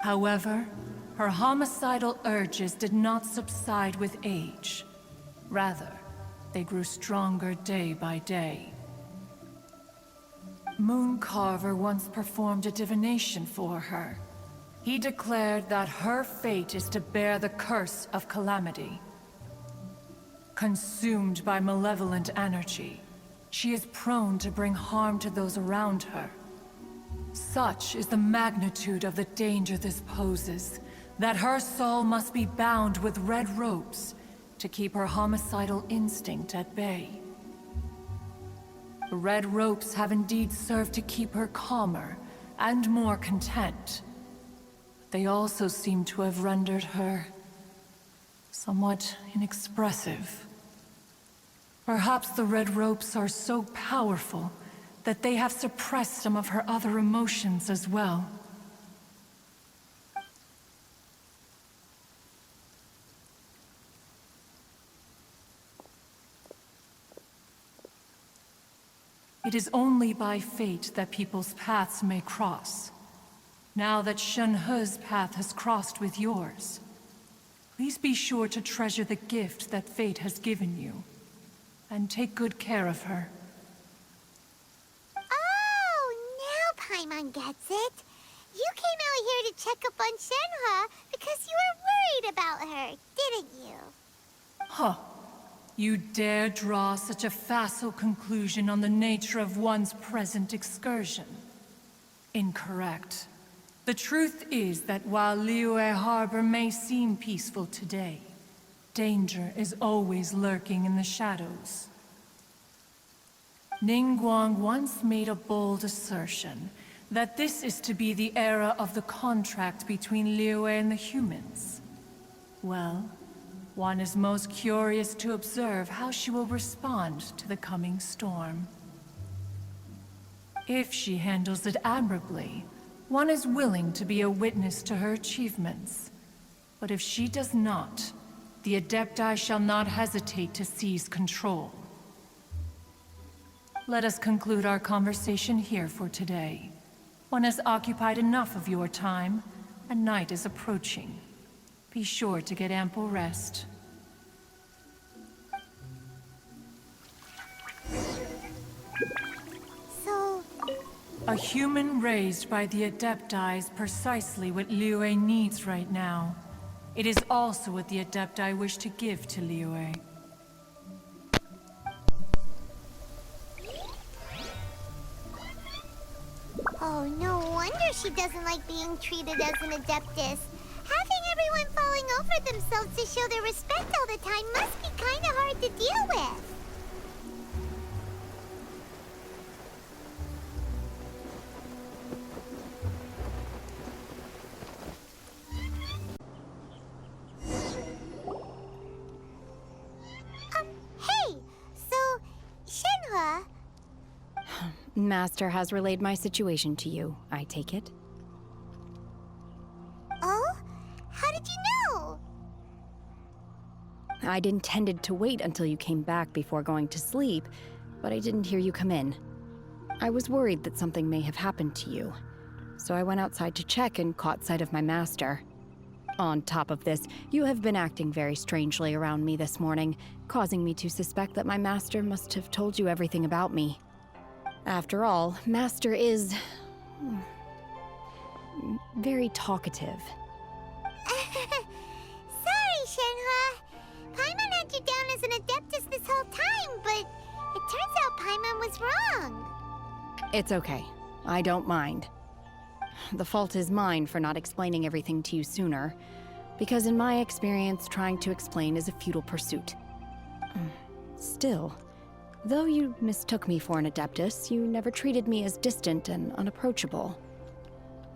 However, her homicidal urges did not subside with age. Rather, they grew stronger day by day. Mooncarver once performed a divination for her. He declared that her fate is to bear the curse of calamity. Consumed by malevolent energy, she is prone to bring harm to those around her. Such is the magnitude of the danger this poses, that her soul must be bound with red ropes to keep her homicidal instinct at bay. The red ropes have indeed served to keep her calmer and more content. They also seem to have rendered her somewhat inexpressive. Perhaps the red ropes are so powerful that they have suppressed some of her other emotions as well. It is only by fate that people's paths may cross. Now that Shen-He's path has crossed with yours, please be sure to treasure the gift that fate has given you, and take good care of her. Oh, now Paimon gets it. You came out here to check up on Shenhe because you were worried about her, didn't you? Huh. You dare draw such a facile conclusion on the nature of one's present excursion? Incorrect. The truth is that while Liyue Harbor may seem peaceful today, danger is always lurking in the shadows. Ningguang once made a bold assertion that this is to be the era of the contract between Liyue and the humans. Well, one is most curious to observe how she will respond to the coming storm. If she handles it admirably, one is willing to be a witness to her achievements. But if she does not, the Adepti shall not hesitate to seize control. Let us conclude our conversation here for today. One has occupied enough of your time, and night is approaching. Be sure to get ample rest. So... A human raised by the Adepti is precisely what Liyue needs right now. It is also what the Adepti wish to give to Liyue. Oh, no wonder she doesn't like being treated as an Adeptus. Having everyone falling over themselves to show their respect all the time must be kind of hard to deal with. Hey! So, Shenhe... Master has relayed my situation to you, I take it? Oh? How did you know? I'd intended to wait until you came back before going to sleep, but I didn't hear you come in. I was worried that something may have happened to you, so I went outside to check and caught sight of my master. On top of this, you have been acting very strangely around me this morning, causing me to suspect that my master must have told you everything about me. After all, Master is... very talkative. Sorry, Shenhe. Paimon had you down as an Adeptus this whole time, but it turns out Paimon was wrong. It's okay. I don't mind. The fault is mine for not explaining everything to you sooner, because in my experience, trying to explain is a futile pursuit. Still, though you mistook me for an Adeptus, you never treated me as distant and unapproachable.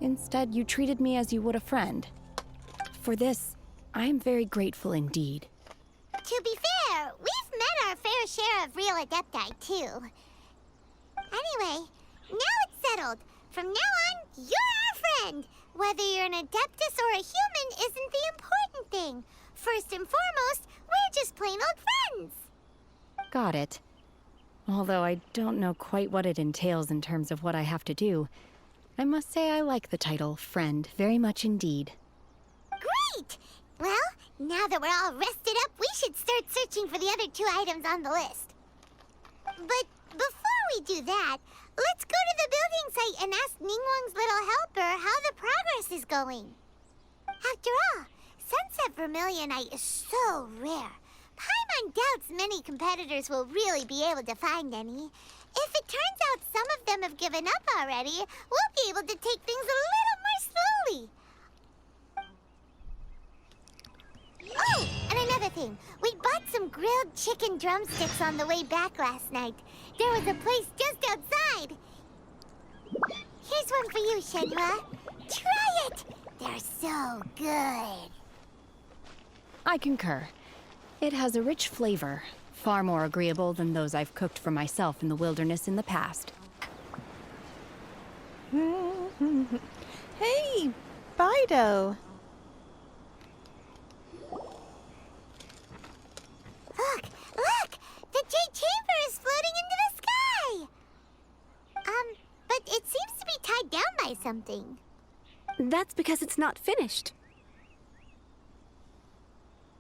Instead, you treated me as you would a friend. For this, I am very grateful indeed. To be fair, we've met our fair share of real Adepti, too. Anyway, now it's settled. From now on, you're our friend. Whether you're an Adeptus or a human isn't the important thing. First and foremost, we're just plain old friends. Got it. Although I don't know quite what it entails in terms of what I have to do. I must say I like the title, Friend, very much indeed. Great! Well, now that we're all rested up, we should start searching for the other 2 items on the list. But before we do that, let's go to the building site and ask Ningguang's little helper how the progress is going. After all, Sunset Vermilionite is so rare. Paimon doubts many competitors will really be able to find any. If it turns out some of them have given up already, we'll be able to take things a little more slowly. Oh, and another thing. We bought some grilled chicken drumsticks on the way back last night. There was a place just outside. Here's one for you, Shenhua. Try it! They're so good. I concur. It has a rich flavor, far more agreeable than those I've cooked for myself in the wilderness in the past. Hey, Bido. Look! Look! The Jade Chamber is floating into the sky! But it seems to be tied down by something. That's because it's not finished.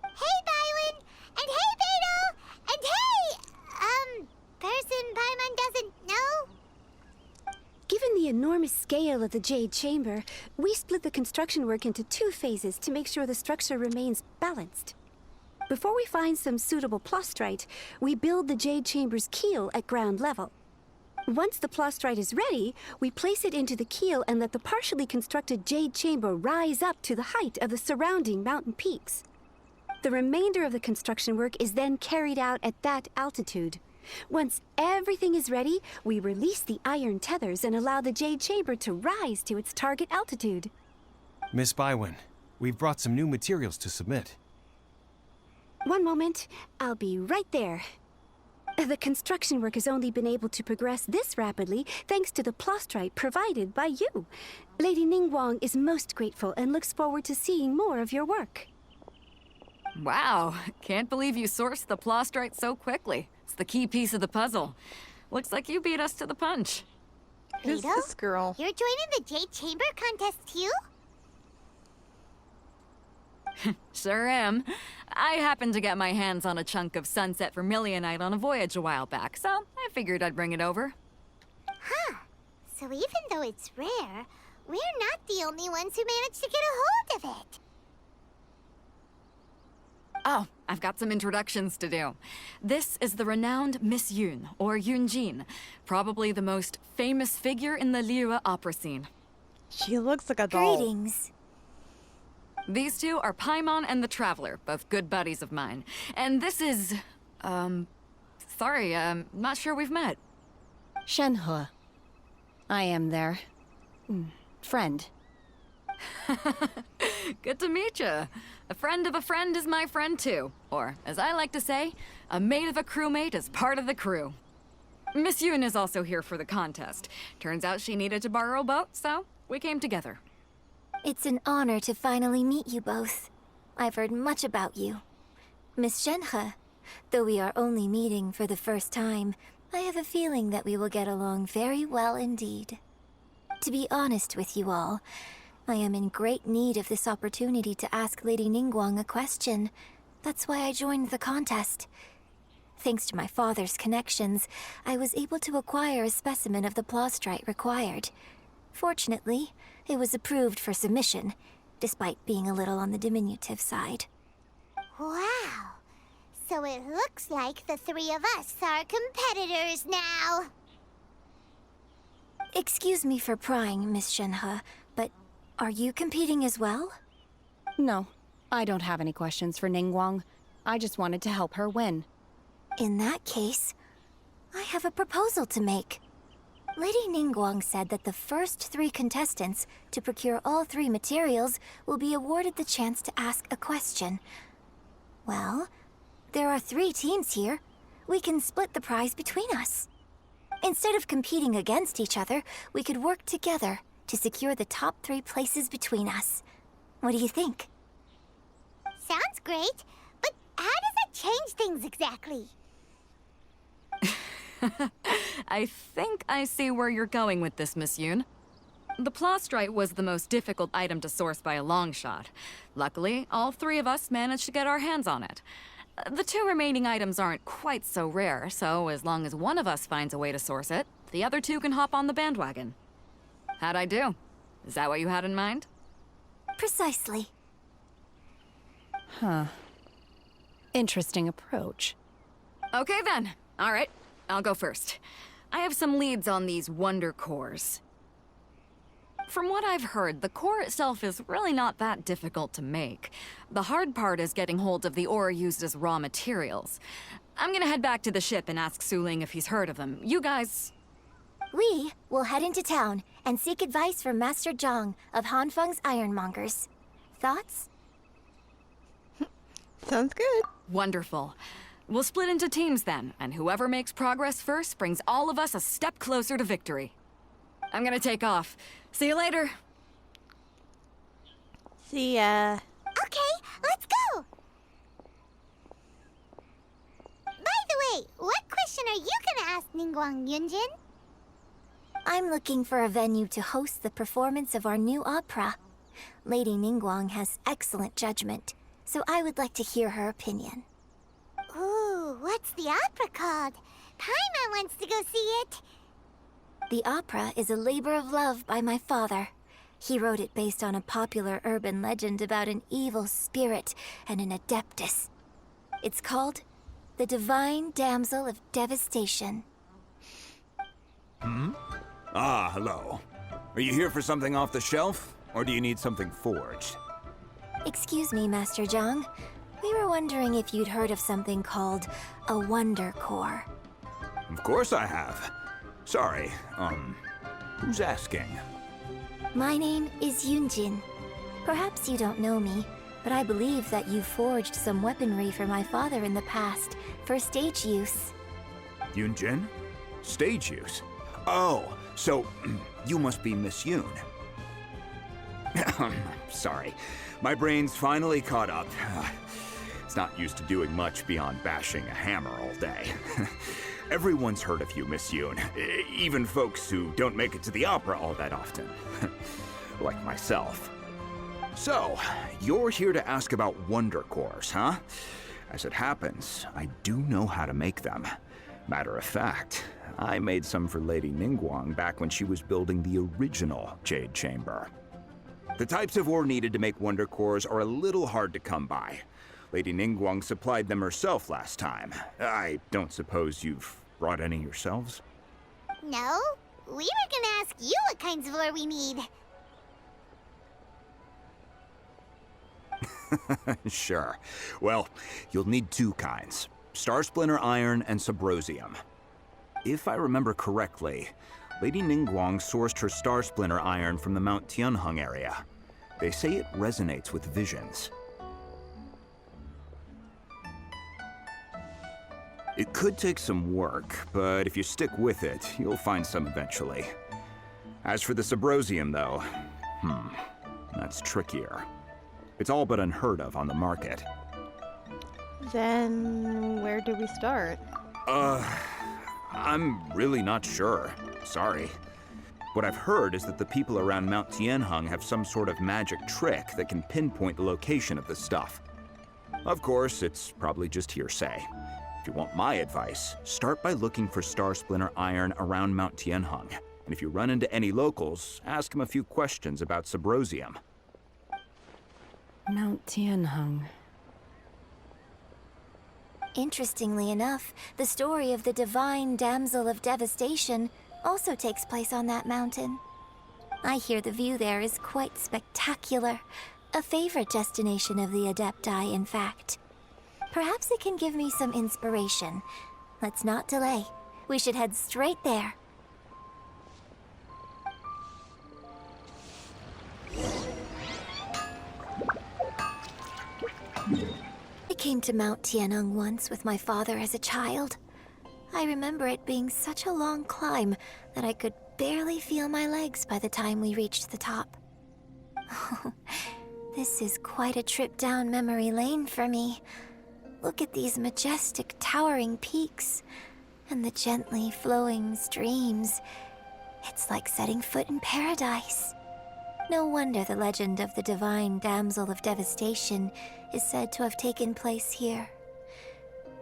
Hey, Bywin! And hey, Beto! And hey! Person Paimon doesn't know? Given the enormous scale of the Jade Chamber, we split the construction work into 2 phases to make sure the structure remains balanced. Before we find some suitable plastrite, we build the Jade Chamber's keel at ground level. Once the plastrite is ready, we place it into the keel and let the partially constructed Jade Chamber rise up to the height of the surrounding mountain peaks. The remainder of the construction work is then carried out at that altitude. Once everything is ready, we release the iron tethers and allow the Jade Chamber to rise to its target altitude. Miss Bywin, we've brought some new materials to submit. One moment, I'll be right there. The construction work has only been able to progress this rapidly thanks to the plastrite provided by you. Lady Ningguang is most grateful and looks forward to seeing more of your work. Wow, can't believe you sourced the plastrite so quickly. It's the key piece of the puzzle. Looks like you beat us to the punch. Who's Beto? this girl? You're joining the Jade Chamber contest too? Sure am. I happened to get my hands on a chunk of Sunset Vermilionite on a voyage a while back, so I figured I'd bring it over. Huh. So even though it's rare, we're not the only ones who managed to get a hold of it. Oh, I've got some introductions to do. This is the renowned Miss Yun, or Yunjin, probably the most famous figure in the Liyue opera scene. She looks like a doll. Greetings. These 2 are Paimon and the Traveler, both good buddies of mine. And this is... sorry, not sure we've met. Shenhua. I am their... friend. Good to meet you. A friend of a friend is my friend too. Or, as I like to say, a mate of a crewmate is part of the crew. Miss Yun is also here for the contest. Turns out she needed to borrow a boat, so we came together. It's an honor to finally meet you both. I've heard much about you. Miss Shenhe, though we are only meeting for the first time, I have a feeling that we will get along very well indeed. To be honest with you all, I am in great need of this opportunity to ask Lady Ningguang a question. That's why I joined the contest. Thanks to my father's connections, I was able to acquire a specimen of the plastrite required. Fortunately, it was approved for submission, despite being a little on the diminutive side. Wow. So it looks like the 3 of us are competitors now. Excuse me for prying, Miss Shenhe, but are you competing as well? No, I don't have any questions for Ningguang. I just wanted to help her win. In that case, I have a proposal to make. Lady Ningguang said that the first 3 contestants to procure all 3 materials will be awarded the chance to ask a question. Well, there are 3 teams here. We can split the prize between us. Instead of competing against each other, we could work together to secure the top 3 places between us. What do you think? Sounds great, but how does it change things exactly? I think I see where you're going with this, Miss Yun. The plastrite was the most difficult item to source by a long shot. Luckily, all three of us managed to get our hands on it. The two remaining items aren't quite so rare, so as long as one of us finds a way to source it, the other two can hop on the bandwagon. How'd I do? Is that what you had in mind? Precisely. Huh. Interesting approach. Okay then. All right, I'll go first. I have some leads on these wonder cores. From what I've heard, the core itself is really not that difficult to make. The hard part is getting hold of the ore used as raw materials. I'm gonna head back to the ship and ask Su Ling if he's heard of them. You guys... We will head into town and seek advice from Master Zhang of Hanfeng's Ironmongers. Thoughts? Sounds good. Wonderful. We'll split into teams then, and whoever makes progress first brings all of us a step closer to victory. I'm gonna take off. See you later. See ya. Okay, let's go! By the way, what question are you gonna ask Ningguang Yunjin? I'm looking for a venue to host the performance of our new opera. Lady Ningguang has excellent judgment, so I would like to hear her opinion. Ooh, what's the opera called? Paimon wants to go see it. The opera is a labor of love by my father. He wrote it based on a popular urban legend about an evil spirit and an adeptus. It's called The Divine Damsel of Devastation. Ah, hello. Are you here for something off the shelf, or do you need something forged? Excuse me, Master Zhang. We were wondering if you'd heard of something called a Wonder Core. Of course I have. Sorry, who's asking? My name is Yunjin. Perhaps you don't know me, but I believe that you forged some weaponry for my father in the past for stage use. Yunjin? Stage use? Oh, so you must be Miss Yoon. Sorry, my brain's finally caught up. It's not used to doing much beyond bashing a hammer all day. Everyone's heard of you, Miss Yoon. Even folks who don't make it to the opera all that often. Like myself. So, you're here to ask about Wonder Cores, huh? As it happens, I do know how to make them. Matter of fact, I made some for Lady Ningguang back when she was building the original Jade Chamber. The types of ore needed to make Wonder Cores are a little hard to come by. Lady Ningguang supplied them herself last time. I don't suppose you've brought any yourselves? No, we were gonna ask you what kinds of ore we need. Sure. Well, you'll need two kinds. Star Splinter Iron and Subrosium. If I remember correctly, Lady Ningguang sourced her Star Splinter Iron from the Mount Tianheng area. They say it resonates with visions. It could take some work, but if you stick with it, you'll find some eventually. As for the Subrosium, though, that's trickier. It's all but unheard of on the market. Then where do we start? I'm really not sure. Sorry. What I've heard is that the people around Mount Tianheng have some sort of magic trick that can pinpoint the location of the stuff. Of course, it's probably just hearsay. If you want my advice, start by looking for Star Splinter Iron around Mount Tianheng. And if you run into any locals, ask them a few questions about Subrosium. Mount Tianheng. Interestingly enough, the story of the Divine Damsel of Devastation also takes place on that mountain. I hear the view there is quite spectacular. A favorite destination of the Adepti, in fact. Perhaps it can give me some inspiration. Let's not delay. We should head straight there. I came to Mount Tianheng once with my father as a child. I remember it being such a long climb that I could barely feel my legs by the time we reached the top. This is quite a trip down memory lane for me. Look at these majestic, towering peaks, and the gently flowing streams. It's like setting foot in paradise. No wonder the legend of the divine damsel of devastation is said to have taken place here.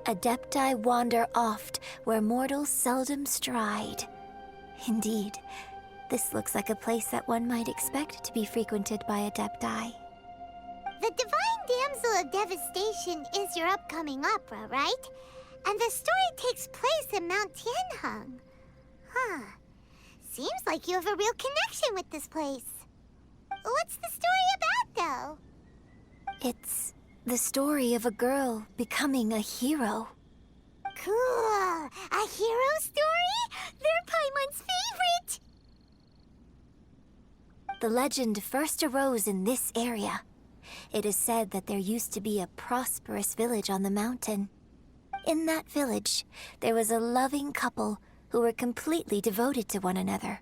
Adepti wander oft where mortals seldom stride. Indeed, this looks like a place that one might expect to be frequented by Adepti. The Divine Damsel of Devastation is your upcoming opera, right? And the story takes place in Mount Tianheng. Huh. Seems like you have a real connection with this place. What's the story about, though? It's the story of a girl becoming a hero. Cool. A hero story? They're Paimon's favorite! The legend first arose in this area. It is said that there used to be a prosperous village on the mountain. In that village, there was a loving couple who were completely devoted to one another.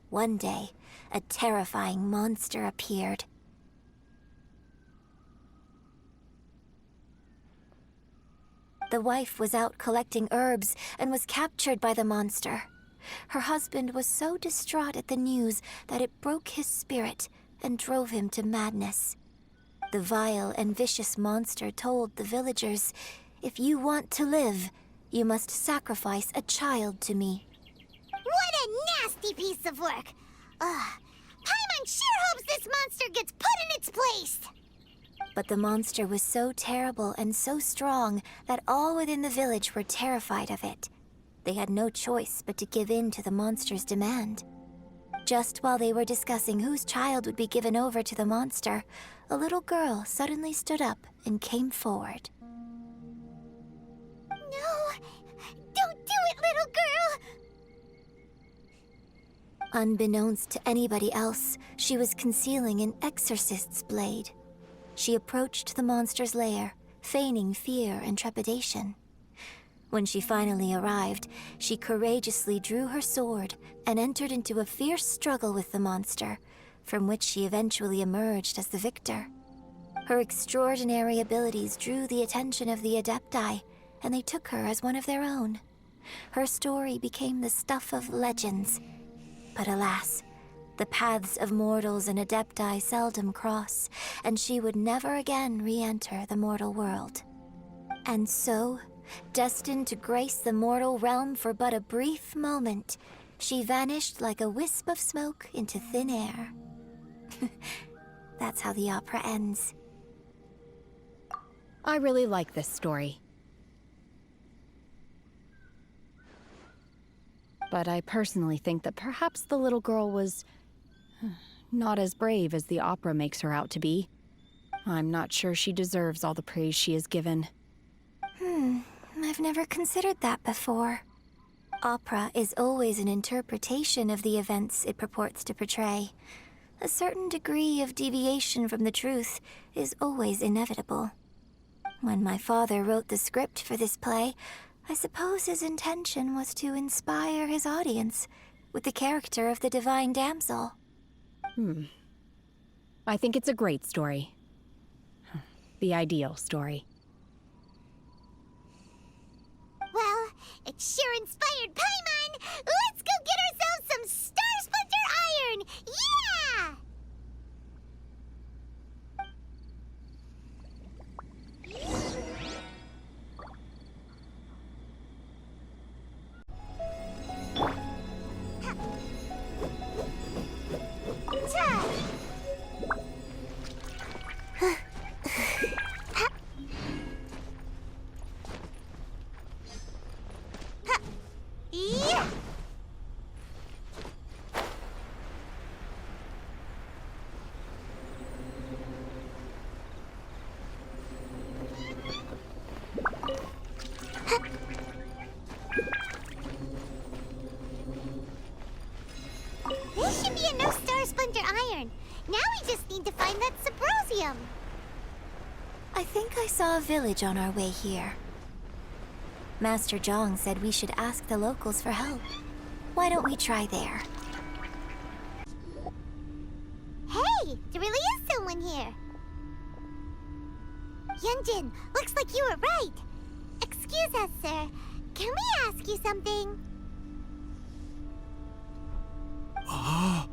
One day, a terrifying monster appeared. The wife was out collecting herbs and was captured by the monster. Her husband was so distraught at the news that it broke his spirit and drove him to madness. The vile and vicious monster told the villagers, "If you want to live, you must sacrifice a child to me." What a nasty piece of work! Paimon sure hopes this monster gets put in its place! But the monster was so terrible and so strong that all within the village were terrified of it. They had no choice but to give in to the monster's demand. Just while they were discussing whose child would be given over to the monster, a little girl suddenly stood up and came forward. No! Don't do it, little girl! Unbeknownst to anybody else, she was concealing an exorcist's blade. She approached the monster's lair, feigning fear and trepidation. When she finally arrived, she courageously drew her sword and entered into a fierce struggle with the monster, from which she eventually emerged as the victor. Her extraordinary abilities drew the attention of the Adepti, and they took her as one of their own. Her story became the stuff of legends. But alas, the paths of mortals and Adepti seldom cross, and she would never again re-enter the mortal world. And so, destined to grace the mortal realm for but a brief moment, she vanished like a wisp of smoke into thin air. That's how the opera ends. I really like this story. But I personally think that perhaps the little girl was not as brave as the opera makes her out to be. I'm not sure she deserves all the praise she is given. I've never considered that before. Opera is always an interpretation of the events it purports to portray. A certain degree of deviation from the truth is always inevitable. When my father wrote the script for this play, I suppose his intention was to inspire his audience with the character of the Divine Damsel. I think it's a great story. The ideal story. Well, it sure inspired Paimon! Let's go get ourselves some Star Splinter Iron! Yeah! Yeah! This should be enough Star Splinter Iron. Now we just need to find that Subrosium. I think I saw a village on our way here. Master Zhang said we should ask the locals for help. Why don't we try there? Hey, there really is someone here. Yunjin, looks like you were right. Excuse us, sir. Can we ask you something? Huh.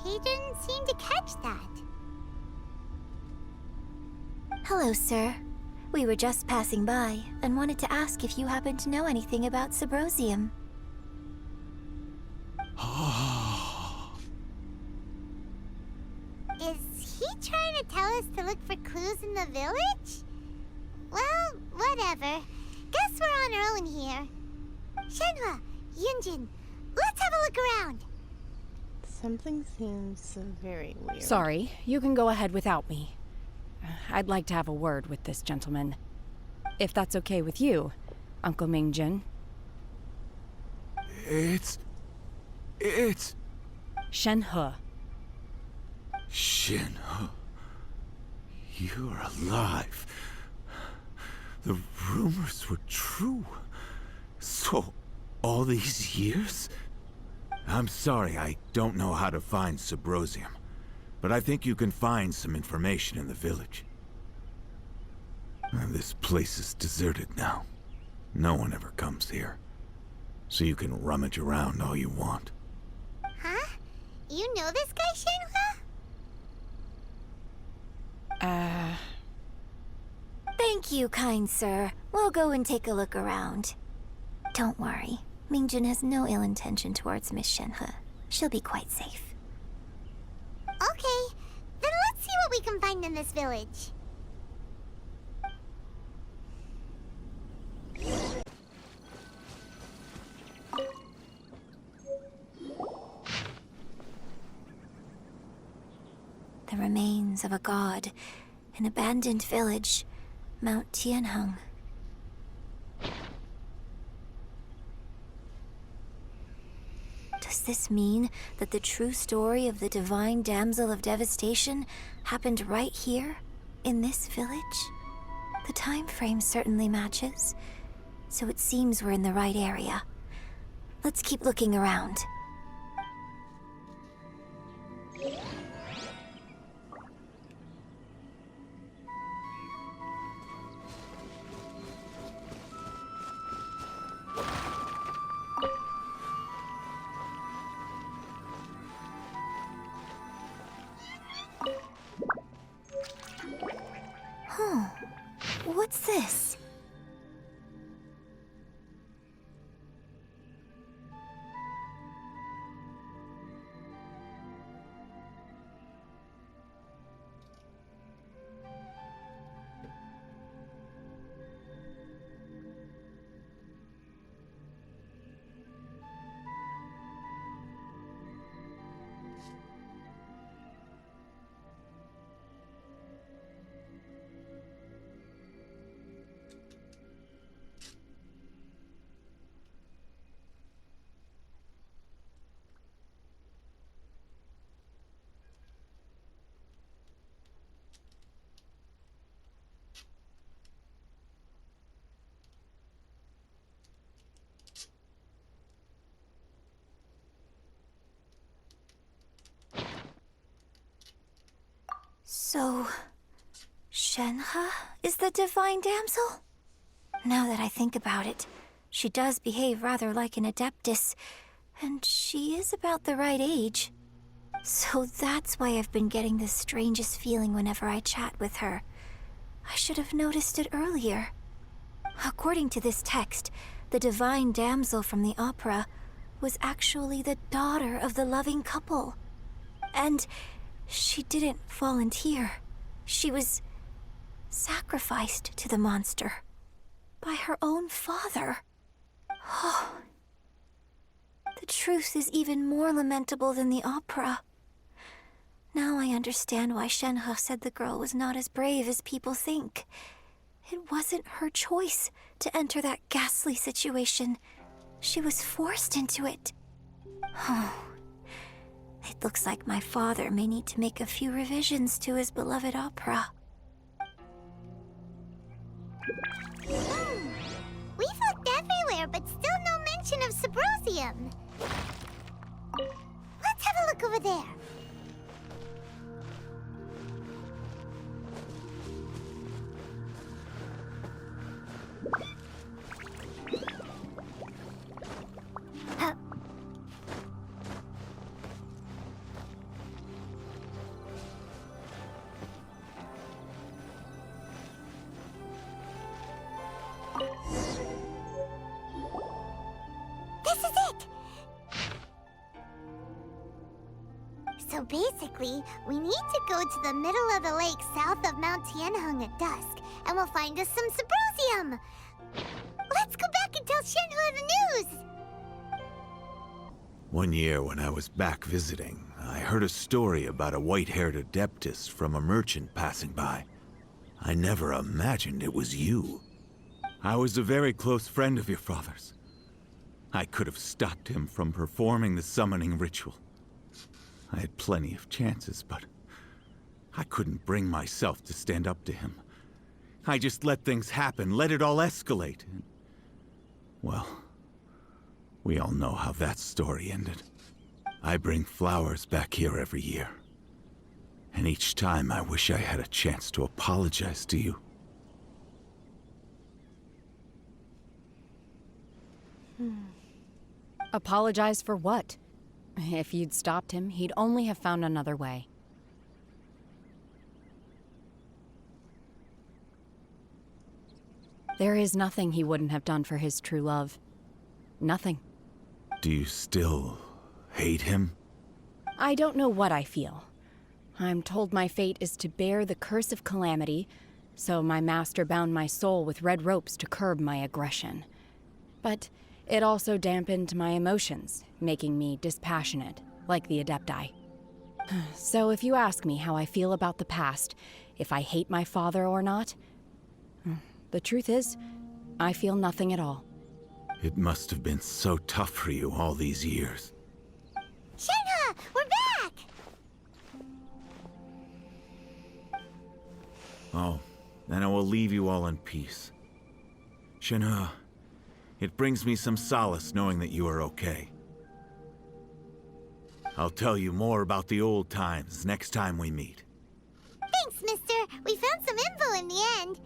He didn't seem to catch that. Hello, sir. We were just passing by and wanted to ask if you happen to know anything about Subrosium. Is he trying to tell us to look for clues in the village? Well, whatever. Guess we're on our own here. Shenhua, Yunjin, let's have a look around. Something seems very weird. Sorry, you can go ahead without me. I'd like to have a word with this gentleman. If that's okay with you, Uncle Mingjin. It's... Shenhe. Shenhe. You're alive. The rumors were true. So, all these years? I'm sorry, I don't know how to find Subrosium. But I think you can find some information in the village. This place is deserted now. No one ever comes here. So you can rummage around all you want. Huh? You know this guy, Shenhua? Thank you, kind sir. We'll go and take a look around. Don't worry. Mingjin has no ill intention towards Miss Shenhe. She'll be quite safe. Okay, then let's see what we can find in this village. The remains of a god, an abandoned village, Mount Tianheng. Does this mean that the true story of the Divine Damsel of Devastation happened right here, in this village? The time frame certainly matches, so it seems we're in the right area. Let's keep looking around. What's this? So, Shenhe is the Divine Damsel? Now that I think about it, she does behave rather like an Adeptus, and she is about the right age. So that's why I've been getting the strangest feeling whenever I chat with her. I should have noticed it earlier. According to this text, the Divine Damsel from the opera was actually the daughter of the loving couple. And she didn't volunteer. She was sacrificed to the monster by her own father. Oh, the truth is even more lamentable than the opera. Now I understand why Shenhe said the girl was not as brave as people think. It wasn't her choice to enter that ghastly situation. She was forced into it. Oh. It looks like my father may need to make a few revisions to his beloved opera. We've looked everywhere, but still no mention of Subrosium. Let's have a look over there. Basically, we need to go to the middle of the lake south of Mount Tianheng at dusk, and we'll find us some Symbrozium. Let's go back and tell Shenhua the news! One year when I was back visiting, I heard a story about a white-haired adeptus from a merchant passing by. I never imagined it was you. I was a very close friend of your father's. I could have stopped him from performing the summoning ritual. I had plenty of chances, but I couldn't bring myself to stand up to him. I just let things happen, let it all escalate. Well, we all know how that story ended. I bring flowers back here every year. And each time I wish I had a chance to apologize to you. Apologize for what? If you'd stopped him, he'd only have found another way. There is nothing he wouldn't have done for his true love. Nothing. Do you still hate him? I don't know what I feel. I'm told my fate is to bear the curse of calamity, so my master bound my soul with red ropes to curb my aggression. But it also dampened my emotions, making me dispassionate, like the Adepti. So if you ask me how I feel about the past, if I hate my father or not, the truth is, I feel nothing at all. It must have been so tough for you all these years. Shenhua, we're back! Oh, then I will leave you all in peace. Shenhua, it brings me some solace knowing that you are okay. I'll tell you more about the old times next time we meet. Thanks, mister. We found some info in the end.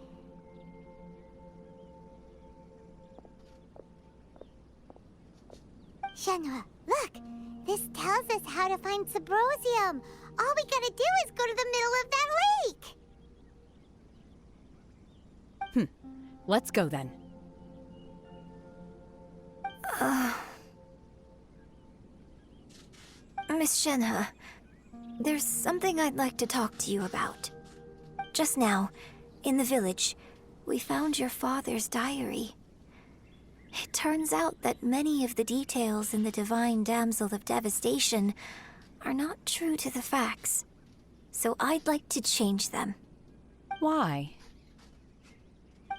Shenhua, look! This tells us how to find Symbrozium. All we gotta do is go to the middle of that lake! Let's go then. Miss Shenhe, there's something I'd like to talk to you about. Just now, in the village, we found your father's diary. It turns out that many of the details in the Divine Damsel of Devastation are not true to the facts. So I'd like to change them. Why?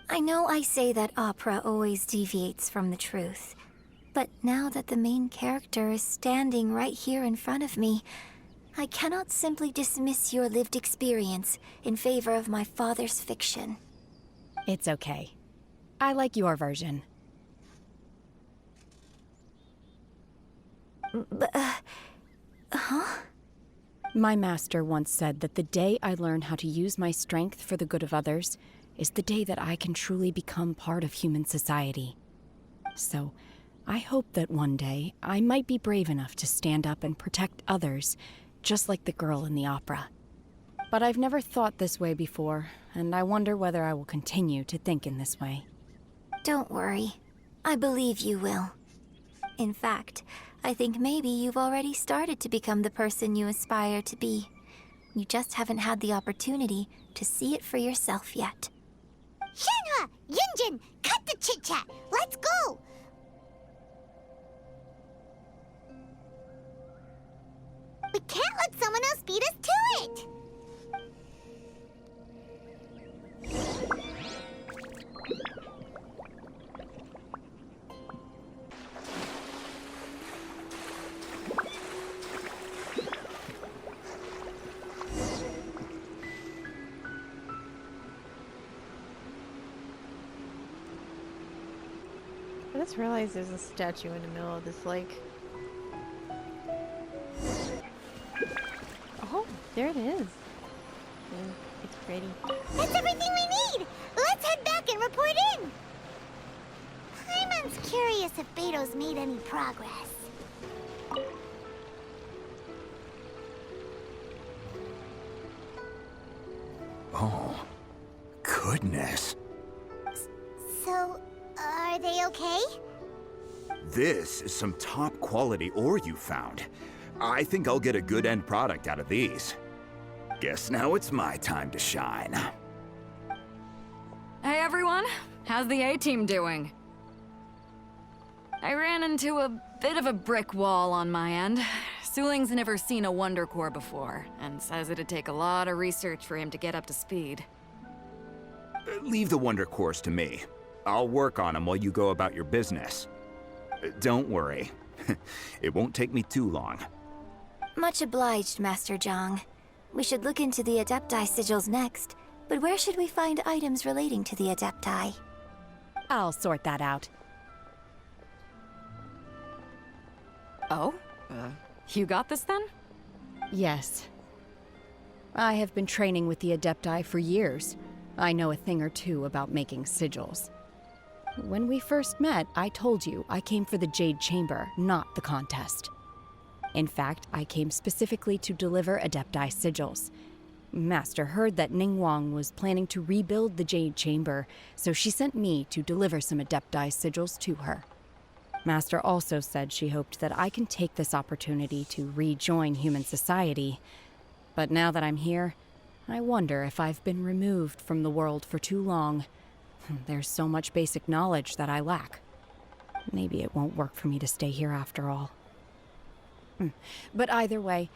I know I say that opera always deviates from the truth, but now that the main character is standing right here in front of me, I cannot simply dismiss your lived experience in favor of my father's fiction. It's okay. I like your version. My master once said that the day I learn how to use my strength for the good of others is the day that I can truly become part of human society. So, I hope that one day I might be brave enough to stand up and protect others, just like the girl in the opera. But I've never thought this way before, and I wonder whether I will continue to think in this way. Don't worry. I believe you will. In fact, I think maybe you've already started to become the person you aspire to be. You just haven't had the opportunity to see it for yourself yet. Shenhua! Yunjin! Cut the chit-chat! Let's go! We can't let someone else beat us to it! I just realized there's a statue in the middle of this lake. Oh, there it is. And it's pretty. That's everything we need! Let's head back and report in! Paimon's curious if Beto's made any progress. Oh, goodness. So, are they okay? This is some top quality ore you found. I think I'll get a good end product out of these. Guess now it's my time to shine. Hey everyone, how's the A-team doing? I ran into a bit of a brick wall on my end. Suling's never seen a Wonder Core before, and says it'd take a lot of research for him to get up to speed. Leave the Wonder Cores to me. I'll work on them while you go about your business. Don't worry. It won't take me too long. Much obliged, Master Zhang. We should look into the Adepti sigils next, but where should we find items relating to the Adepti? I'll sort that out. Oh? You got this then? Yes. I have been training with the Adepti for years. I know a thing or two about making sigils. When we first met, I told you I came for the Jade Chamber, not the contest. In fact, I came specifically to deliver Adepti sigils. Master heard that Ningguang was planning to rebuild the Jade Chamber, so she sent me to deliver some Adepti sigils to her. Master also said she hoped that I can take this opportunity to rejoin human society. But now that I'm here, I wonder if I've been removed from the world for too long. There's so much basic knowledge that I lack. Maybe it won't work for me to stay here after all. But either way,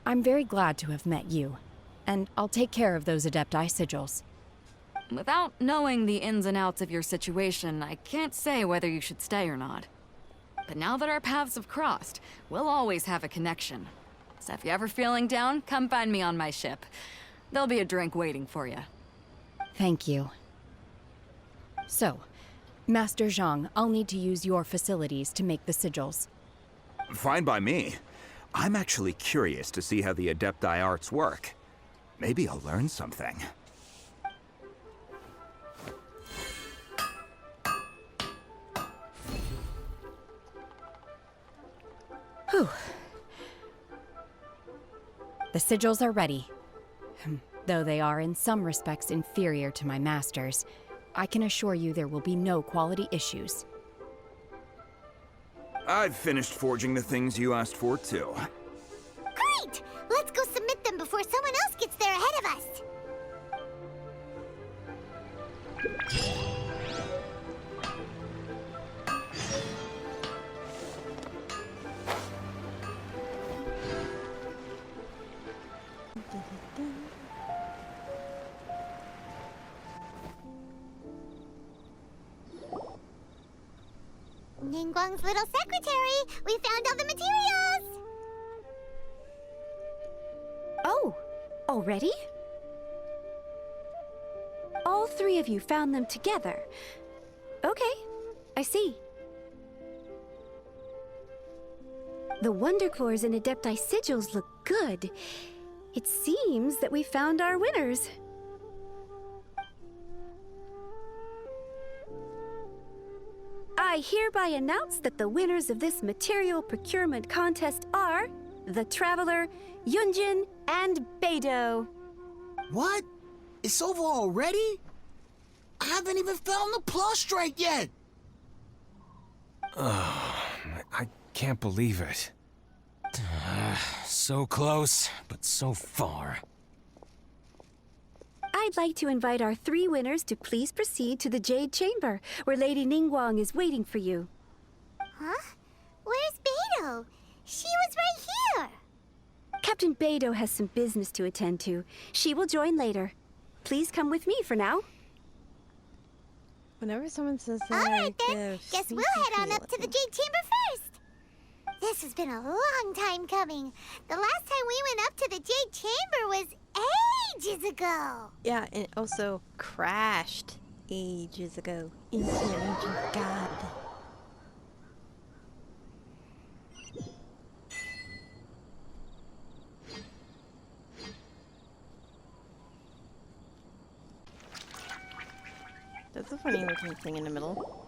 I'm very glad to have met you, and I'll take care of those Adepti sigils. Without knowing the ins and outs of your situation, I can't say whether you should stay or not. But now that our paths have crossed, we'll always have a connection. So if you're ever feeling down, come find me on my ship. There'll be a drink waiting for you. Thank you. So, Master Zhang, I'll need to use your facilities to make the sigils. Fine by me. I'm actually curious to see how the Adepti arts work. Maybe I'll learn something. Whew. The sigils are ready. Though they are in some respects inferior to my master's, I can assure you there will be no quality issues. I've finished forging the things you asked for, too. Great! Let's go submit them before someone else gets there ahead of us. Ningguang's little secretary! We found all the materials! Oh, already? All three of you found them together. Okay, I see. The Wonder Cores and Adepti sigils look good. It seems that we found our winners. I hereby announce that the winners of this material procurement contest are the Traveler, Yunjin, and Beidou. What? It's over already? I haven't even found the plustrate yet! I can't believe it. So close, but so far. I'd like to invite our three winners to please proceed to the Jade Chamber, where Lady Ningguang is waiting for you. Huh? Where's Beidou? She was right here! Captain Beidou has some business to attend to. She will join later. Please come with me for now. Whenever someone says that, Alright I then, give guess we'll sneaky head on up to the feeling. Jade Chamber first! This has been a long time coming. The last time we went up to the Jade Chamber was ages ago. Yeah, and it also crashed ages ago into an ancient god. That's a funny looking thing in the middle.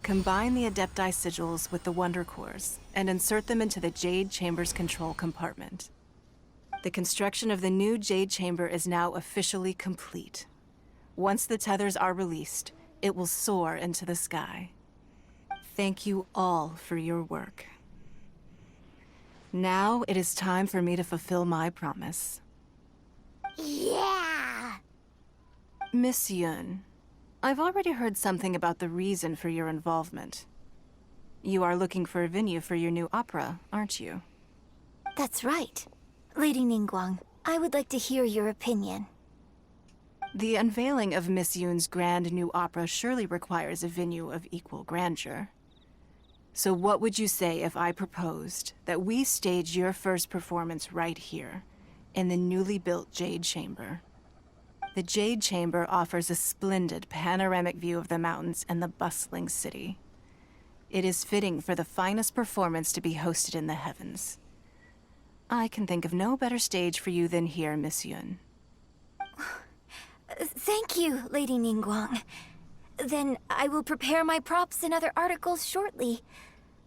Combine the Adepti sigils with the Wonder Cores and insert them into the Jade Chamber's control compartment. The construction of the new Jade Chamber is now officially complete. Once the tethers are released, it will soar into the sky. Thank you all for your work. Now it is time for me to fulfill my promise. Yeah! Miss Yun, I've already heard something about the reason for your involvement. You are looking for a venue for your new opera, aren't you? That's right. Lady Ningguang, I would like to hear your opinion. The unveiling of Miss Yun's grand new opera surely requires a venue of equal grandeur. So what would you say if I proposed that we stage your first performance right here, in the newly built Jade Chamber? The Jade Chamber offers a splendid panoramic view of the mountains and the bustling city. It is fitting for the finest performance to be hosted in the heavens. I can think of no better stage for you than here, Miss Yun. Thank you, Lady Ningguang. Then I will prepare my props and other articles shortly.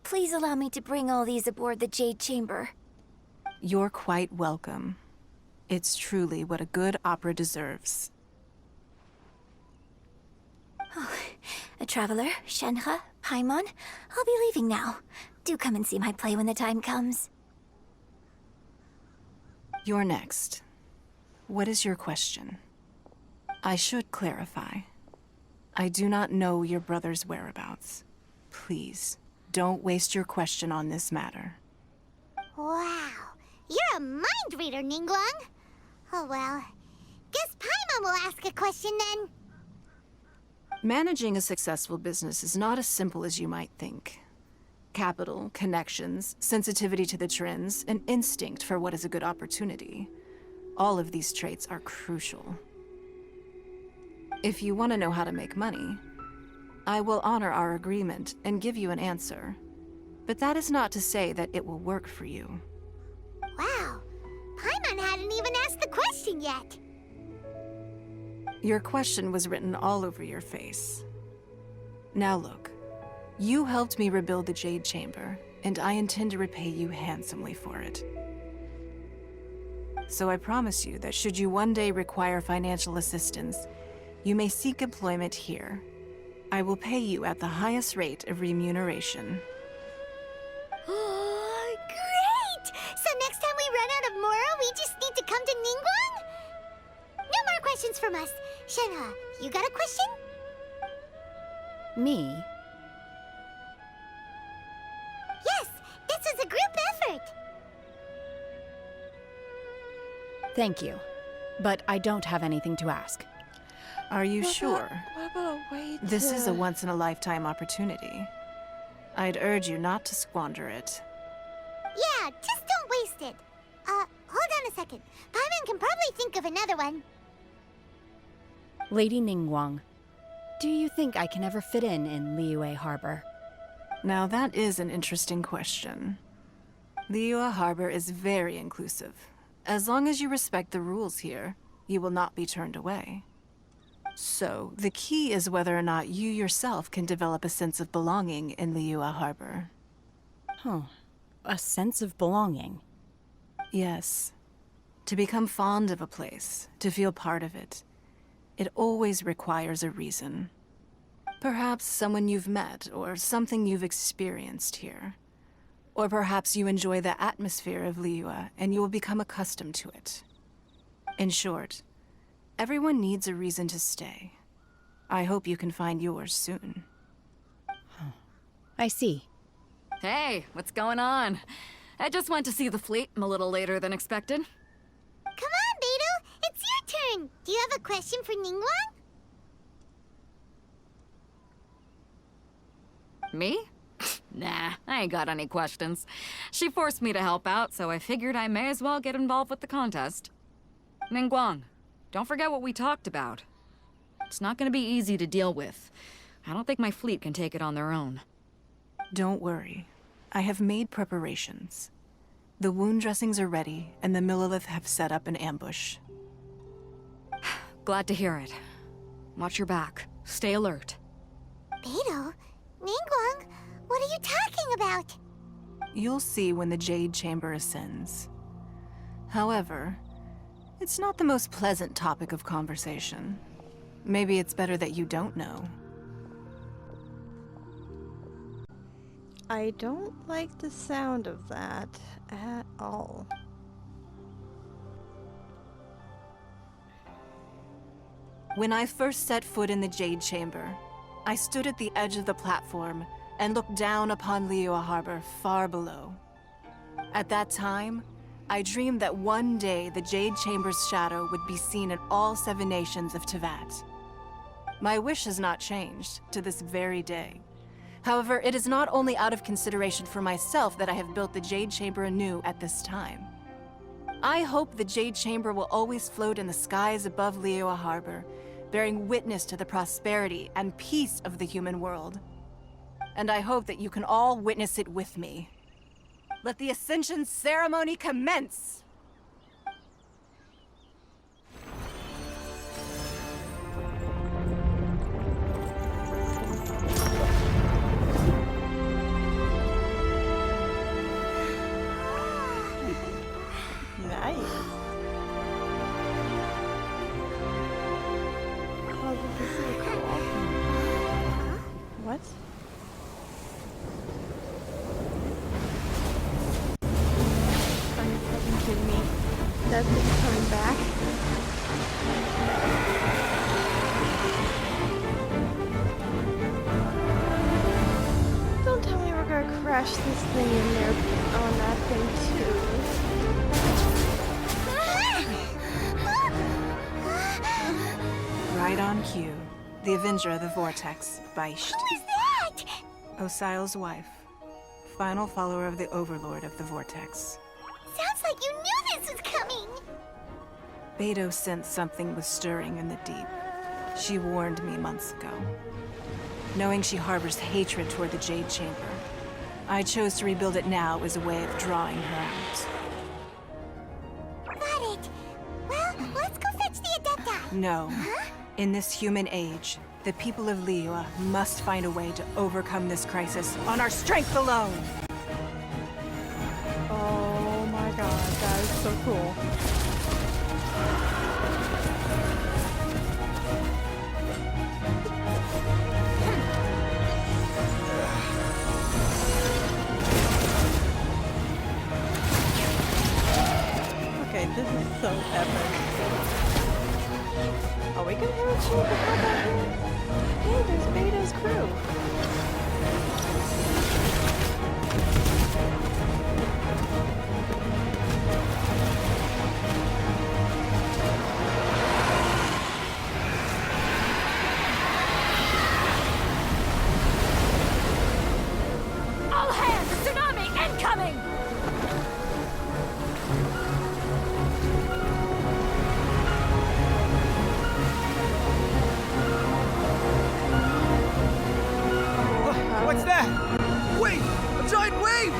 Please allow me to bring all these aboard the Jade Chamber. You're quite welcome. It's truly what a good opera deserves. A traveler, Shenhe, Paimon, I'll be leaving now. Do come and see my play when the time comes. You're next. What is your question? I should clarify. I do not know your brother's whereabouts. Please, don't waste your question on this matter. Wow. You're a mind reader, Ningguang. Oh well. Guess Paimon will ask a question then. Managing a successful business is not as simple as you might think. Capital, connections, sensitivity to the trends, and instinct for what is a good opportunity. All of these traits are crucial. If you want to know how to make money, I will honor our agreement and give you an answer. But that is not to say that it will work for you. Wow. Paimon hadn't even asked the question yet. Your question was written all over your face. Now look, you helped me rebuild the Jade Chamber, and I intend to repay you handsomely for it. So I promise you that should you one day require financial assistance, you may seek employment here. I will pay you at the highest rate of remuneration. Oh, great! So next time we run out of Mora, we just need to come to Ningguang? No more questions from us. Shenhe, you got a question? Me? Yes, this is a group effort. Thank you. But I don't have anything to ask. Are you sure? This is a once-in-a-lifetime opportunity. I'd urge you not to squander it. Yeah, just don't waste it. Hold on a second. Paimon can probably think of another one. Lady Ningguang, do you think I can ever fit in Liyue Harbor? Now that is an interesting question. Liyue Harbor is very inclusive. As long as you respect the rules here, you will not be turned away. So, the key is whether or not you yourself can develop a sense of belonging in Liyue Harbor. Huh. A sense of belonging. Yes. To become fond of a place, to feel part of it, it always requires a reason. Perhaps someone you've met, or something you've experienced here. Or perhaps you enjoy the atmosphere of Liyue, and you will become accustomed to it. In short, everyone needs a reason to stay. I hope you can find yours soon. I see. Hey, what's going on? I just went to see the fleet. I'm a little later than expected. Come on, Beidou. It's your turn. Do you have a question for Ningguang? Me? Nah, I ain't got any questions. She forced me to help out, so I figured I may as well get involved with the contest. Ningguang, don't forget what we talked about. It's not gonna be easy to deal with. I don't think my fleet can take it on their own. Don't worry. I have made preparations. The wound dressings are ready, and the Millelith have set up an ambush. Glad to hear it. Watch your back. Stay alert. Beidou? Ningguang? What are you talking about? You'll see when the Jade Chamber ascends. However, it's not the most pleasant topic of conversation. Maybe it's better that you don't know. I don't like the sound of that at all. When I first set foot in the Jade Chamber, I stood at the edge of the platform and looked down upon Liyue Harbor far below. At that time, I dreamed that one day the Jade Chamber's shadow would be seen in all 7 nations of Teyvat. My wish has not changed to this very day. However, it is not only out of consideration for myself that I have built the Jade Chamber anew at this time. I hope the Jade Chamber will always float in the skies above Liyue Harbor, bearing witness to the prosperity and peace of the human world. And I hope that you can all witness it with me. Let the Ascension ceremony commence! Nice. Oh, this is so cool. What? Are you fucking kidding me? That thing's coming back? Don't tell me we're gonna crash this thing in there on that thing too. Right on cue. The Avenger of the Vortex, Beisht. Who is that? Osial's wife. Final follower of the Overlord of the Vortex. Sounds like you knew this was coming. Beidou sensed something was stirring in the deep. She warned me months ago. Knowing she harbors hatred toward the Jade Chamber, I chose to rebuild it now as a way of drawing her out. Got it. Well, let's go fetch the Adepti. No. Huh? In this human age, the people of Liyue must find a way to overcome this crisis on our strength alone! Oh my god, that is so cool. Okay, this is so epic. Are we gonna have a chief about that here? Hey, there's Beidou's crew. All hands! Tsunami incoming! What's that? Wait! A giant wave!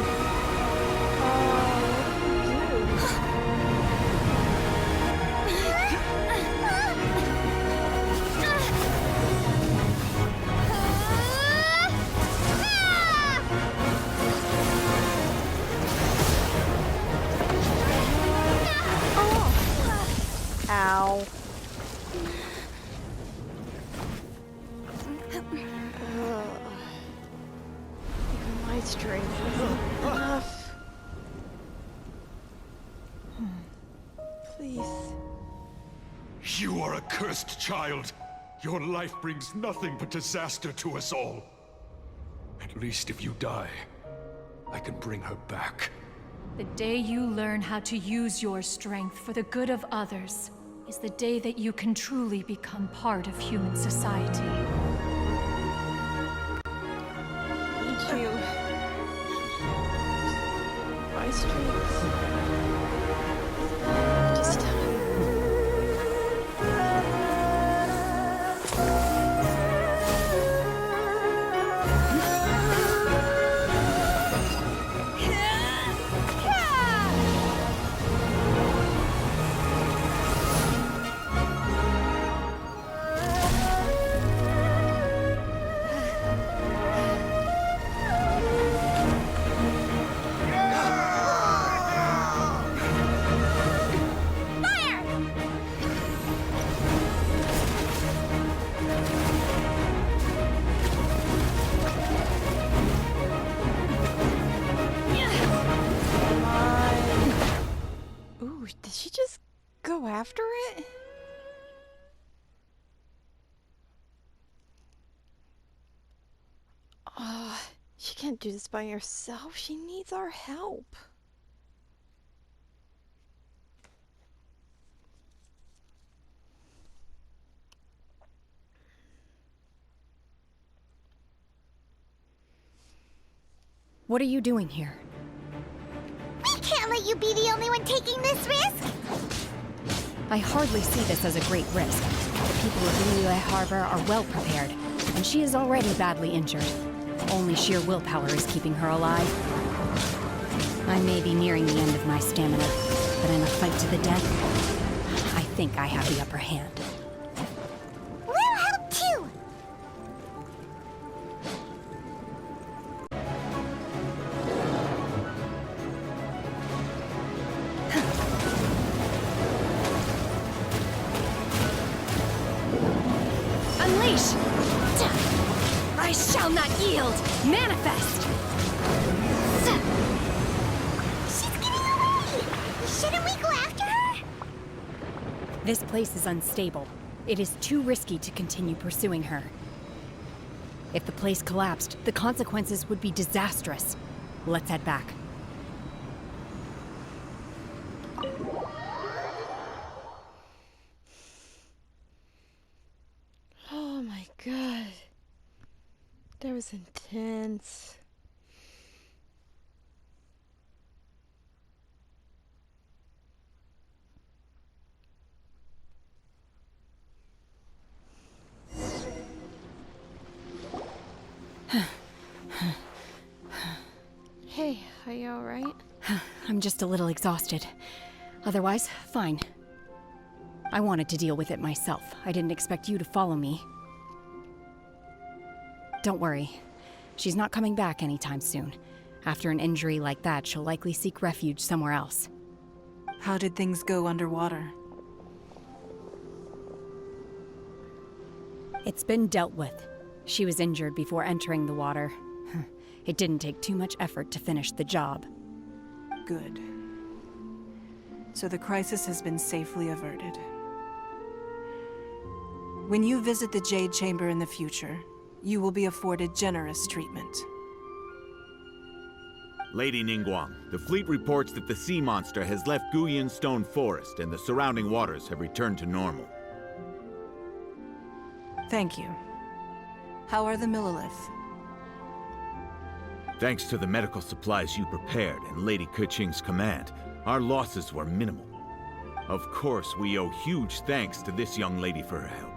Ow. Even my strength isn't enough. Please. You are a cursed child. Your life brings nothing but disaster to us all. At least if you die, I can bring her back. The day you learn how to use your strength for the good of others is the day that you can truly become part of human society. Need you. My strength. Just tell me. can't do this by herself. She needs our help. What are you doing here? We can't let you be the only one taking this risk! I hardly see this as a great risk. The people of Liyue Harbor are well prepared, and she is already badly injured. Only sheer willpower is keeping her alive. I may be nearing the end of my stamina, but in a fight to the death, I think I have the upper hand. We'll help too! Unleash! I shall not yield! Manifest! She's getting away! Shouldn't we go after her? This place is unstable. It is too risky to continue pursuing her. If the place collapsed, the consequences would be disastrous. Let's head back. Oh my god. That was intense. Hey, are you alright? I'm just a little exhausted. Otherwise, fine. I wanted to deal with it myself. I didn't expect you to follow me. Don't worry. She's not coming back anytime soon. After an injury like that, she'll likely seek refuge somewhere else. How did things go underwater? It's been dealt with. She was injured before entering the water. It didn't take too much effort to finish the job. Good. So the crisis has been safely averted. When you visit the Jade Chamber in the future, you will be afforded generous treatment. Lady Ningguang, the fleet reports that the sea monster has left Guyan Stone Forest and the surrounding waters have returned to normal. Thank you. How are the Millelith? Thanks to the medical supplies you prepared and Lady Keqing's command, our losses were minimal. Of course, we owe huge thanks to this young lady for her help.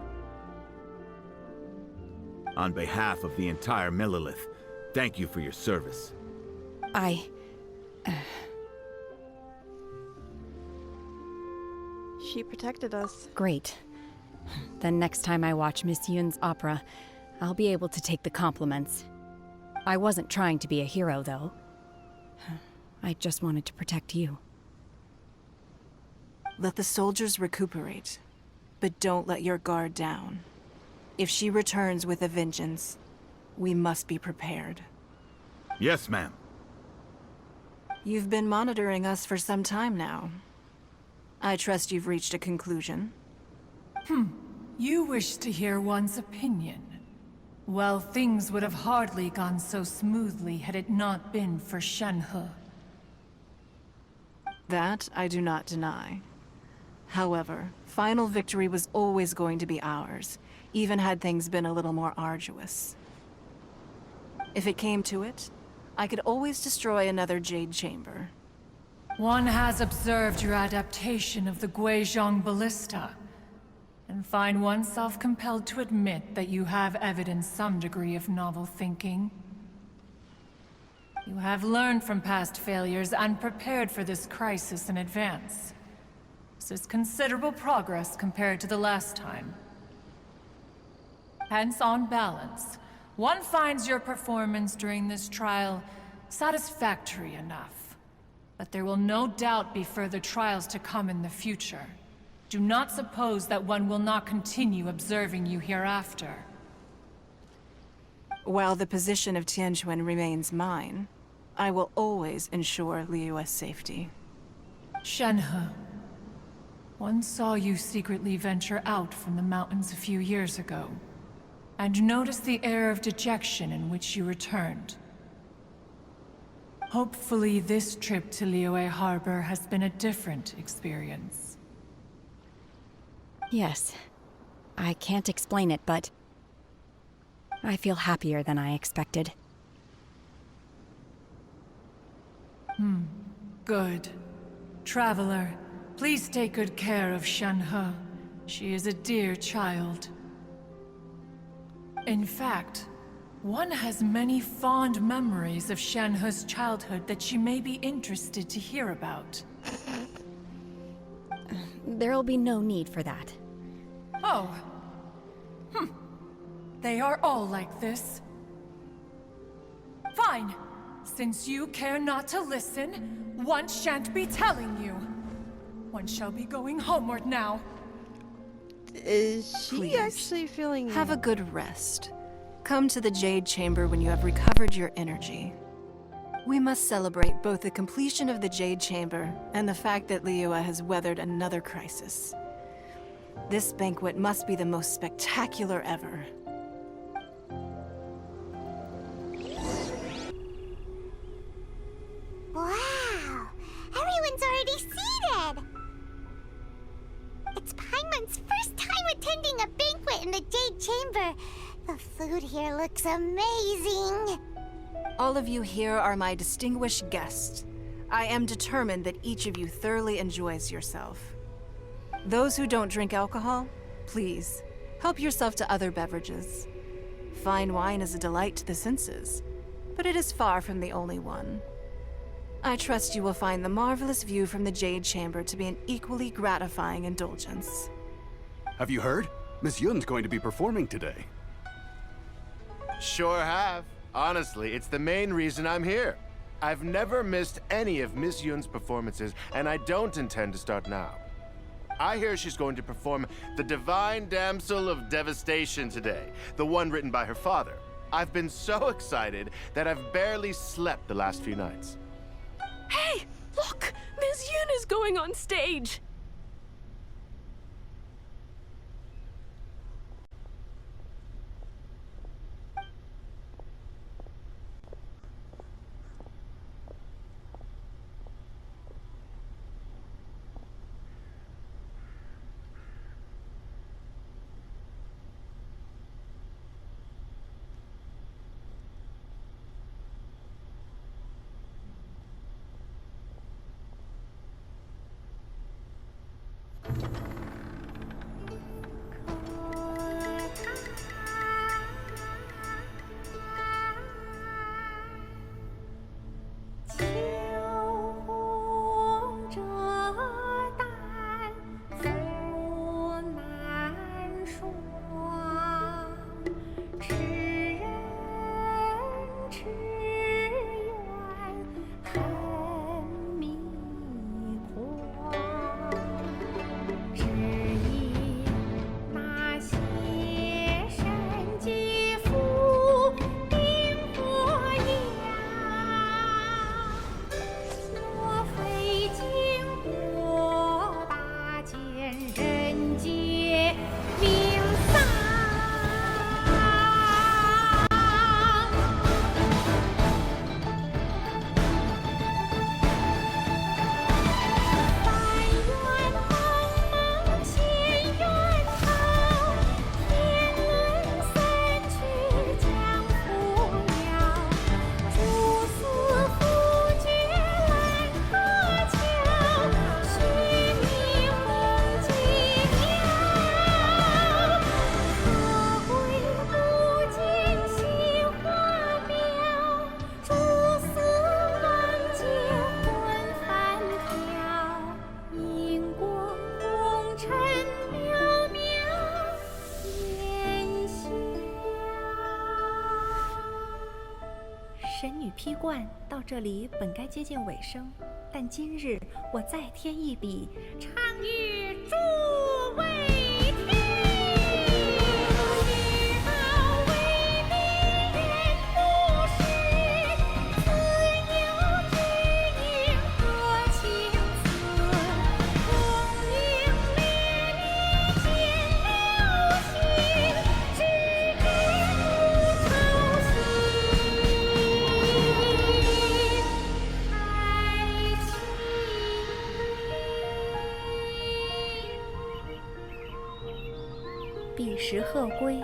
On behalf of the entire Millelith, thank you for your service. She protected us. Great. Then next time I watch Miss Yun's opera, I'll be able to take the compliments. I wasn't trying to be a hero, though. I just wanted to protect you. Let the soldiers recuperate, but don't let your guard down. If she returns with a vengeance, we must be prepared. Yes, ma'am. You've been monitoring us for some time now. I trust you've reached a conclusion. You wish to hear one's opinion. Well, things would have hardly gone so smoothly had it not been for Shenhe. That I do not deny. However, final victory was always going to be ours, even had things been a little more arduous. If it came to it, I could always destroy another Jade Chamber. One has observed your adaptation of the Guizhong Ballista, and find oneself compelled to admit that you have evidenced some degree of novel thinking. You have learned from past failures and prepared for this crisis in advance. This is considerable progress compared to the last time. Hence, on balance, one finds your performance during this trial satisfactory enough. But there will no doubt be further trials to come in the future. Do not suppose that one will not continue observing you hereafter. While the position of Tianquan remains mine, I will always ensure Liyue's safety. Shenhe, one saw you secretly venture out from the mountains a few years ago, and noticed the air of dejection in which you returned. Hopefully this trip to Liyue Harbor has been a different experience. Yes. I can't explain it, but I feel happier than I expected. Good. Traveler, please take good care of Shenhe. She is a dear child. In fact, one has many fond memories of Shenhe's childhood that she may be interested to hear about. There'll be no need for that. Oh. They are all like this. Fine. Since you care not to listen, one shan't be telling you. One shall be going homeward now. Is she Please, actually feeling... Have a good rest. Come to the Jade Chamber when you have recovered your energy. We must celebrate both the completion of the Jade Chamber and the fact that Liyue has weathered another crisis. This banquet must be the most spectacular ever. Wow! Everyone's already seated! It's Paimon's first time attending a banquet in the Jade Chamber. The food here looks amazing. All of you here are my distinguished guests. I am determined that each of you thoroughly enjoys yourself. Those who don't drink alcohol, please, help yourself to other beverages. Fine wine is a delight to the senses, but it is far from the only one. I trust you will find the marvelous view from the Jade Chamber to be an equally gratifying indulgence. Have you heard? Miss Yun's going to be performing today. Sure have. Honestly, it's the main reason I'm here. I've never missed any of Miss Yun's performances, and I don't intend to start now. I hear she's going to perform The Divine Damsel of Devastation today, the one written by her father. I've been so excited that I've barely slept the last few nights. Hey, look! Miss Yun is going on stage!神女披冠到这里本该接近尾声，但今日我再添一笔，唱与诸位听。时鹤归，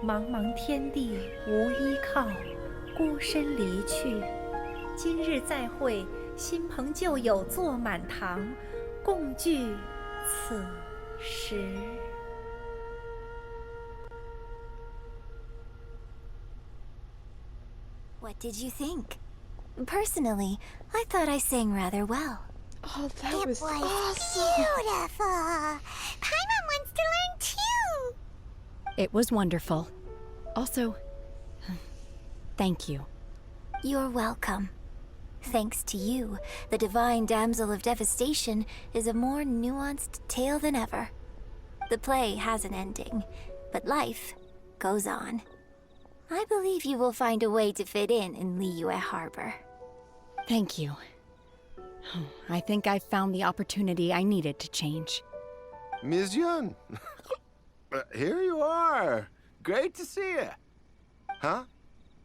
茫茫天地无依靠，孤身离去。今日再会，新朋旧友坐满堂，共聚此时。What did you think? Personally, I thought I sang rather well. Oh, that It was beautiful. Paimon wants to learn too. It was wonderful. Also, thank you. You're welcome. Thanks to you, the Divine Damsel of Devastation is a more nuanced tale than ever. The play has an ending, but life goes on. I believe you will find a way to fit in Liyue Harbor. Thank you. I think I've found the opportunity I needed to change. Ms. Yun, here you are. Great to see you. Huh?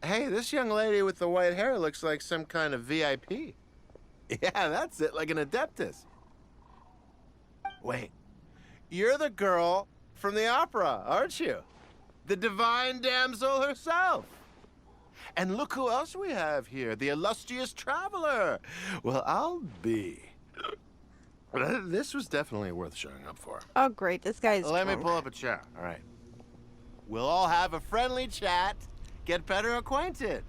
Hey, this young lady with the white hair looks like some kind of VIP. Yeah, that's it, like an Adeptus. Wait, you're the girl from the opera, aren't you? The Divine Damsel herself. And look who else we have here, the illustrious traveler. Well, I'll be. This was definitely worth showing up for. Oh, great. This guy's Let me drunk. pull up a chair. All right. We'll all have a friendly chat, get better acquainted.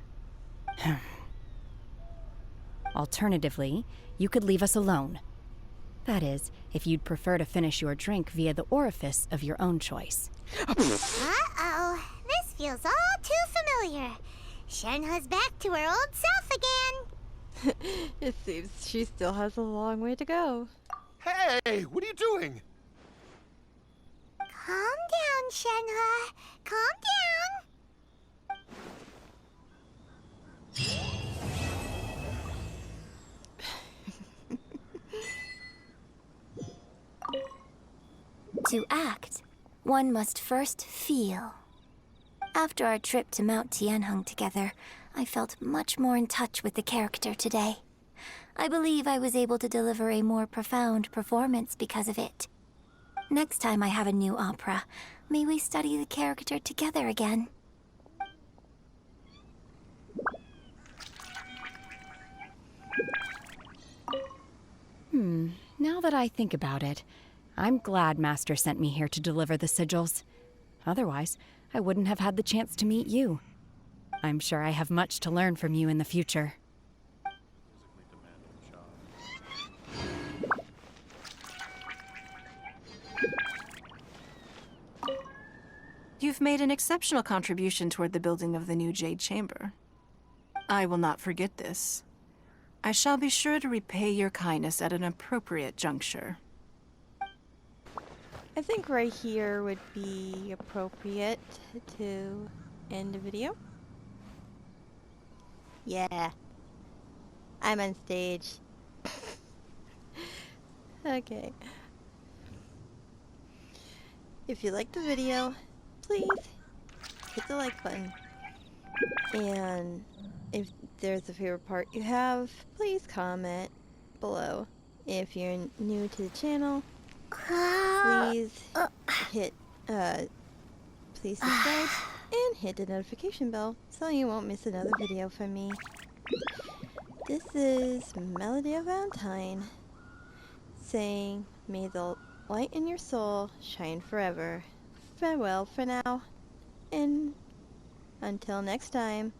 Alternatively, you could leave us alone. That is, if you'd prefer to finish your drink via the orifice of your own choice. Uh-oh. This feels all too familiar. Shenhe's back to her old self again. It seems she still has a long way to go. Hey, what are you doing? Calm down, Shenhe. Calm down. To act, one must first feel. After our trip to Mount Tianheng together, I felt much more in touch with the character today. I believe I was able to deliver a more profound performance because of it. Next time I have a new opera, may we study the character together again. Now that I think about it, I'm glad Master sent me here to deliver the sigils. Otherwise, I wouldn't have had the chance to meet you. I'm sure I have much to learn from you in the future. You've made an exceptional contribution toward the building of the new Jade Chamber. I will not forget this. I shall be sure to repay your kindness at an appropriate juncture. I think right here would be appropriate to end the video. Yeah. I'm on stage. Okay. If you liked the video, please hit the like button. And if there's a favorite part you have, please comment below. If you're new to the channel, please hit please subscribe and hit the notification bell so you won't miss another video from me. This is Melody of Valentine saying, may the light in your soul shine forever. Farewell for now, and until next time.